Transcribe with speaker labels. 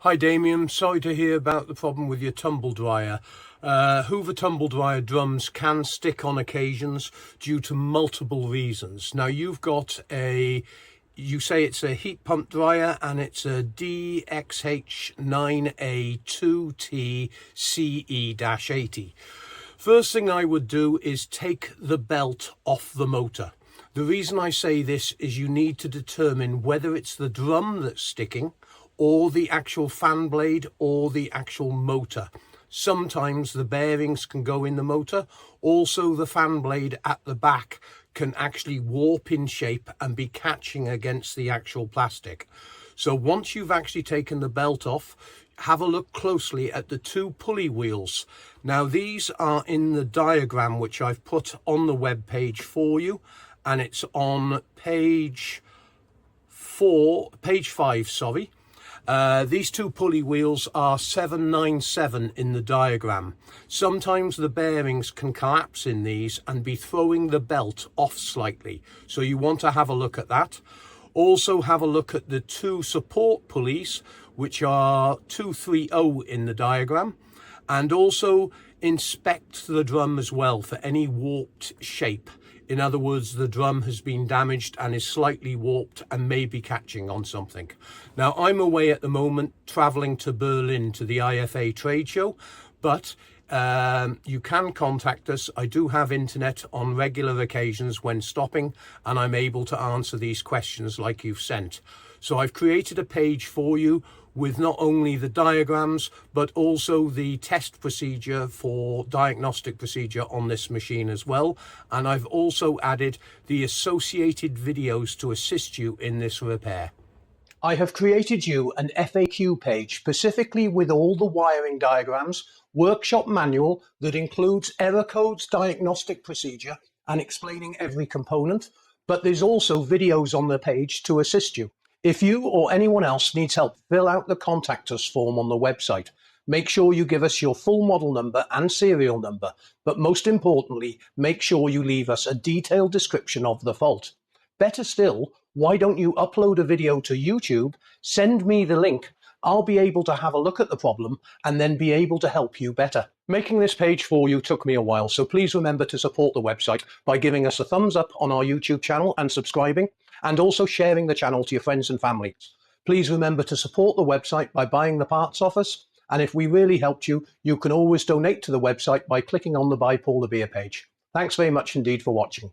Speaker 1: Hi Damien, sorry to hear about the problem with your tumble dryer. Hoover tumble dryer drums can stick on occasions due to multiple reasons. Now you've got you say it's a heat pump dryer and it's a DXH9A2TCE80. First thing I would do is take the belt off the motor. The reason I say this is you need to determine whether it's the drum that's sticking or the actual fan blade or the actual motor. Sometimes the bearings can go in the motor. Also the fan blade at the back can actually warp in shape and be catching against the actual plastic. So once you've actually taken the belt off, have a look closely at the two pulley wheels. Now these are in the diagram which I've put on the web page for you, and it's on page 5, sorry. These two pulley wheels are 797 in the diagram. Sometimes the bearings can collapse in these and be throwing the belt off slightly, so you want to have a look at that. Also have a look at the two support pulleys, which are 230 in the diagram, and also inspect the drum as well for any warped shape. In other words, the drum has been damaged and is slightly warped and may be catching on something. Now, I'm away at the moment traveling to Berlin to the IFA trade show, but you can contact us. I do have internet on regular occasions when stopping, and I'm able to answer these questions like you've sent. So I've created a page for you with not only the diagrams, but also the test procedure for diagnostic procedure on this machine as well. And I've also added the associated videos to assist you in this repair. I have created you an FAQ page specifically with all the wiring diagrams, workshop manual that includes error codes, diagnostic procedure, and explaining every component. But there's also videos on the page to assist you. If you or anyone else needs help, fill out the contact us form on the website. Make sure you give us your full model number and serial number, but most importantly, make sure you leave us a detailed description of the fault. Better still, why don't you upload a video to YouTube, send me the link, I'll be able to have a look at the problem and then be able to help you better. Making this page for you took me a while, so please remember to support the website by giving us a thumbs up on our YouTube channel and subscribing, and also sharing the channel to your friends and family. Please remember to support the website by buying the parts off us, and if we really helped you, you can always donate to the website by clicking on the Buy Paul the Beer page. Thanks very much indeed for watching.